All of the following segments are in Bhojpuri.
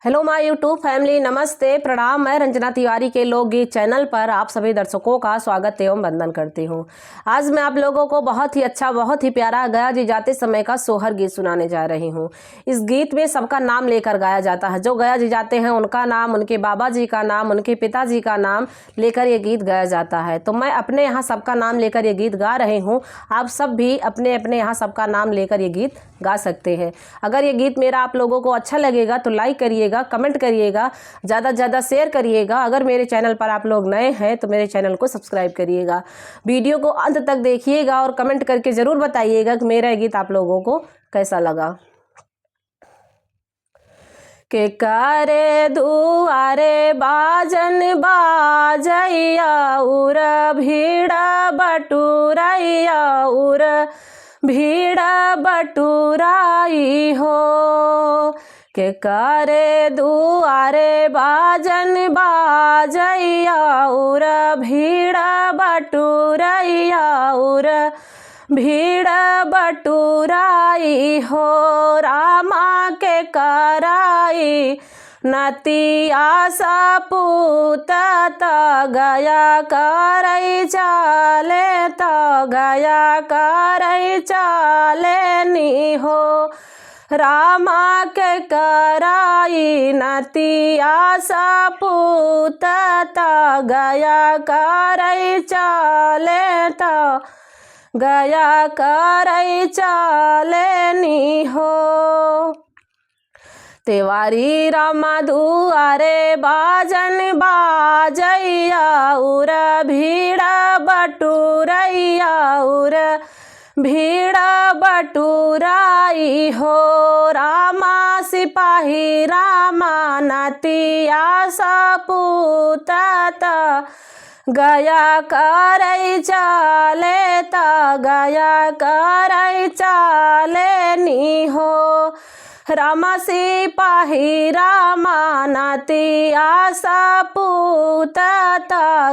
हेलो माय यूट्यूब फैमिली, नमस्ते, प्रणाम। मैं रंजना तिवारी के लोकगीत चैनल पर आप सभी दर्शकों का स्वागत एवं वंदन करती हूँ। आज मैं आप लोगों को बहुत ही अच्छा, बहुत ही प्यारा गया जी जाते समय का सोहर गीत सुनाने जा रही हूँ। इस गीत में सबका नाम लेकर गाया जाता है। जो गया जी जाते हैं उनका नाम, उनके बाबा जी का नाम, उनके पिताजी का नाम लेकर ये गीत गाया जाता है। तो मैं अपने यहाँ सबका नाम लेकर ये गीत गा रही हूँ। आप सब भी अपने अपने यहाँ सबका नाम लेकर ये गीत गा सकते हैं। अगर ये गीत मेरा आप लोगों को अच्छा लगेगा तो लाइक करिएगा, कमेंट करिएगा, ज़्यादा से ज़्यादा शेयर करिएगा। अगर मेरे चैनल पर आप लोग नए हैं तो मेरे चैनल को सब्सक्राइब करिएगा। वीडियो को अंत तक देखिएगा और कमेंट करके ज़रूर बताइएगा कि मेरा गीत आप लोगों को कैसा लगा। के करे दुआरे बाजन बाजैया उर भीड़ बटुरैया उर भीड़ बटुराई हो। के करे दुआरे बाजन बाजैया उर भीड़ बटुरैया उर भीड़ बटुराई हो। रामा के कराई नतिया सपूत गया करई चाले गया करई चाले नी हो। रामा के कराई नतिया सपूत गया करई चाले गया करई चाले नी हो। तेवारी रामा दुआरे बाजन बाजैया उर भीड़ बटुरैया उर भीड़ बटुराई हो। रामा सिपाही रामा नतिया सपूत गया करई चाले गया करई चाले नी हो। रामा सिपाही रामा नतिया सपूत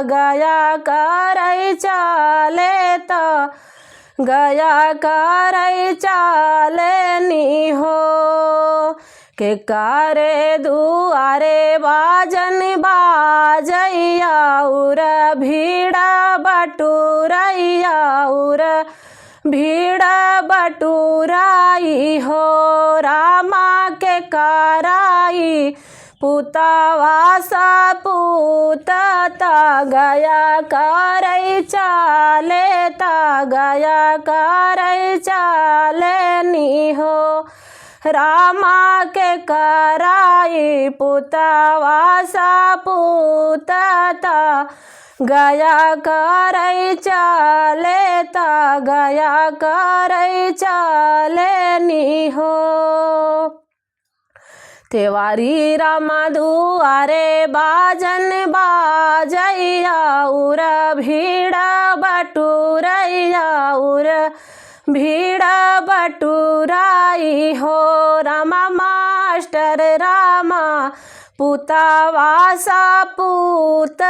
गया करई चाले गया करई चाले नी हो। के करे दुआरे बाजन बाजैया उर भीड़ बटुरैया उर भीड़ बटुराई हो। रामा के कराई पुतवा सपूत गया करई चाले गया करई चाले नी हो। रामा के कराई पुतवा सपूत गया करई चाले गया करई चाले नी हो। तेवारी रामा दुआरे बाजन बाजैया उर भीड़ बटुरैया उर भीड़ बटुराई हो। रामा मास्टर रामा पुतवा सपूत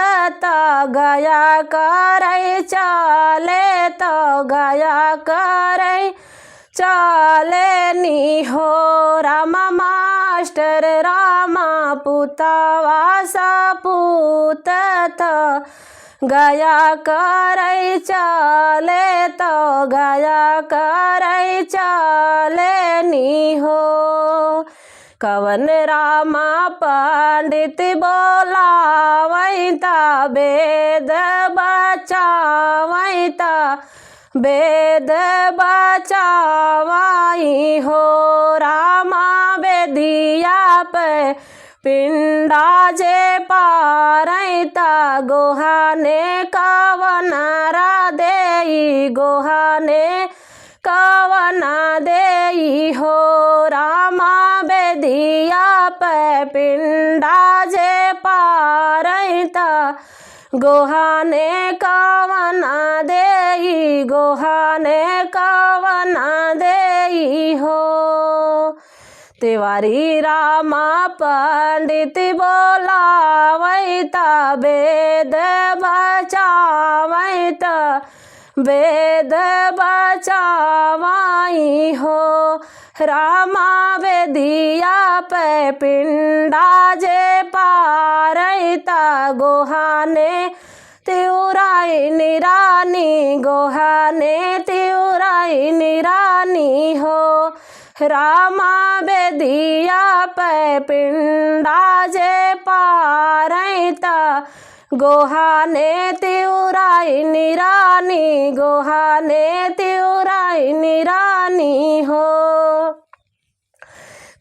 गया करई चाले गया करई चाले नी हो। रामा मास्टर रामा पुतवा सपूत गया करई चाले गया करई चाले नी हो। कवन रामा पंडित बोलावैता वेद बचावैता वेद बचावाई हो। रामा बेदिया पे पिंडा जे पारैता गोहाने कवनारा देई गोहाने कवना देई हो। रामा बेदिया पे पिंडा जे पारैता गोहाने कवना देई गोहाने कवना देई हो। तेवारी रामा पंडित बोलावैता वेद बचावैता वेद बचावाई हो। रामा वेदिया पे पिंडा जे पारैता गोहाने तिउराई निरानी गोहाने तिउराई निरानी हो। रामा बेदिया पे पिंडा जे पारैता गोहाने तिउराई निरानी गोहाने तिउराई निरानी हो।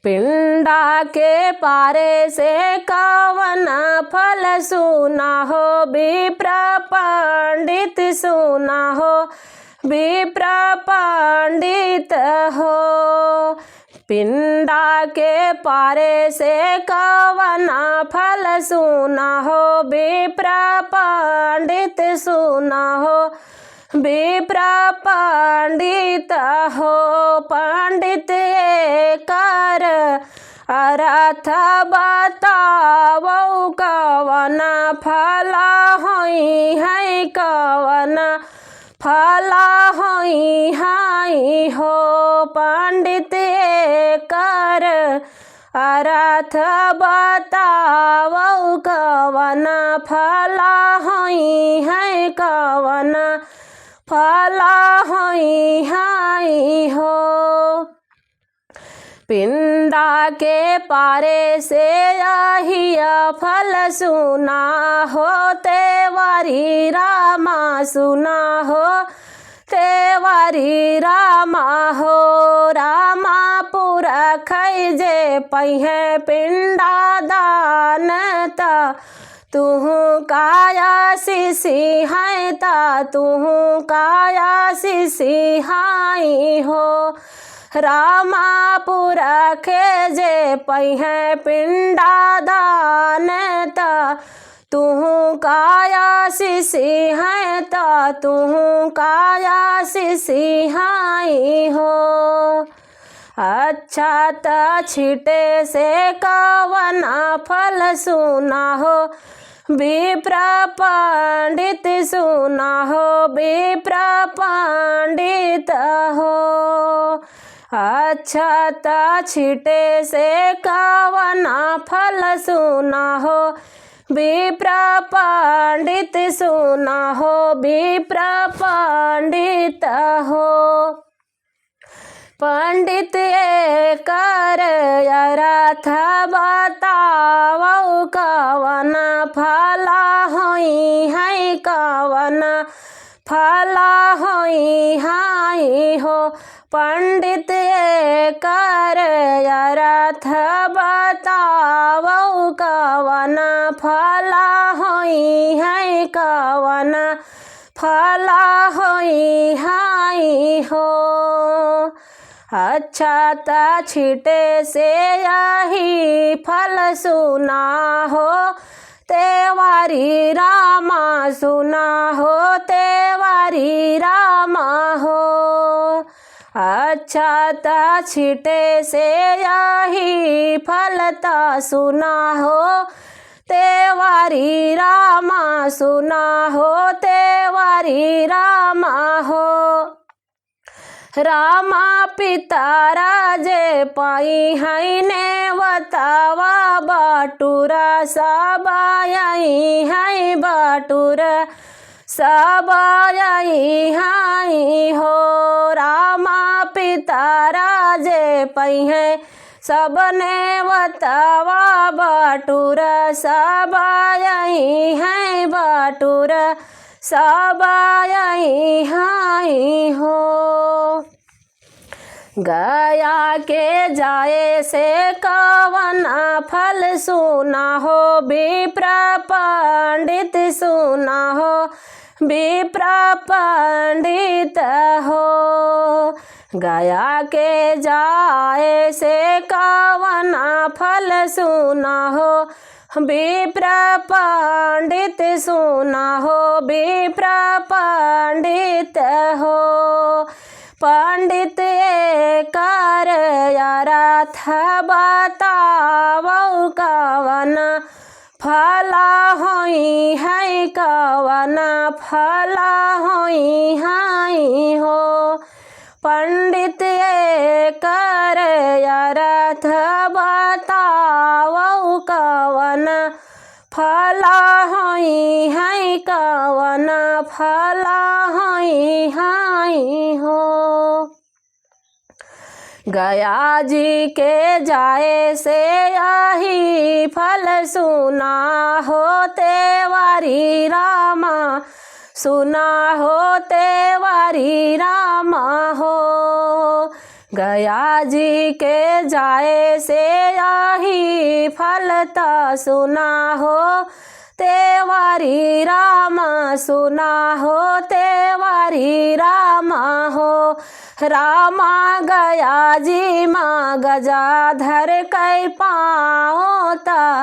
पिंडा के पारे से कवन फल सुना हो विप्र पंडित सुना हो विप्र पंडित हो। पिंडा के पारे से कवन फल सुना हो विप्र पंडित सुना हो विप्र पंडित हो। पंडित कर अर्थ बतावो कवन फल होई है कवन फल होई है हो। पंडित कर अर्थ बतावो कवन फल होई है कवन फल होई है हो। पिंडा के पारे से यहिया फल सुना हो तेवारी रामा सुना हो तेवारी रामा हो। रामा पुरख जे पहिए पिंडा दान ता तुहु काया शिषि है ता तुहु काया शिषि हाई हो। रामा पुरखे जे पहिए पिंडा दान ता तुहु काया शिषि है ता तुहु काया शिषि हाई हो। अच्छा त छिटे से कवन फल सुना हो विप्र पंडित सुना हो विप्र पंडित हो। अच्छा त छिटे से कवन फल सुना हो विप्र पंडित सुना हो विप्र पंडित हो। पंडित कर अर्थ बतावो कवन फल होई है कवन फल होई है हो। पंडित कर अर्थ बतावो कवन फल होई है कवन फल होई है हो। अच्छा त छिटे से यही फल सुना हो तेवारी रामा सुना हो तेवारी रामा हो। अच्छा त छिटे से यही फल त सुना हो तेवारी रामा सुना हो तेवारी रामा हो। रामा पिता राजे पाई है ने बतावा बाटुरा सब आई है बाटुरा सब आई है हो। रामा पिता राजे पाई है सबने बतावा बाटुरा सब आई है बाटुरा सब आई है हो। गया के जाए से कवन फल सुना हो विप्र पंडित सुना हो विप्र पंडित हो। गया के जाए से कवन फल सुना हो विप्र पंडित सुना हो विप्र पंडित हो। पंडित कर अर्थ बतावो कवन फल होई है कवन फल होई है हो। पंडित ये कर अर्थ बतावऊ कवन फला हई हई कवन फला हई हई हो। गया जी के जाए से यही फल सुना होते वारी रामा सुना होते वारी रामा हो। गया जी के जाए से यही फलता सुना हो तेवारी रामा सुना हो तेवारी रामा हो। रामा गया जी माँ गजाधर कै पाओता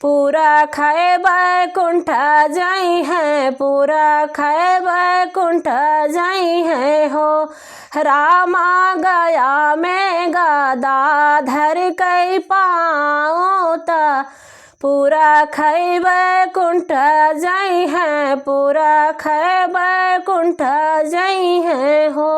पूरा खै बैकुंठ जई हैं पूरा खै बैकुंठ जई हैं हो। रामा गया में गदाधर कै पाओता पूरा खै बैकुंठ जई हैं पूरा खै बैकुंठ जई हैं हो।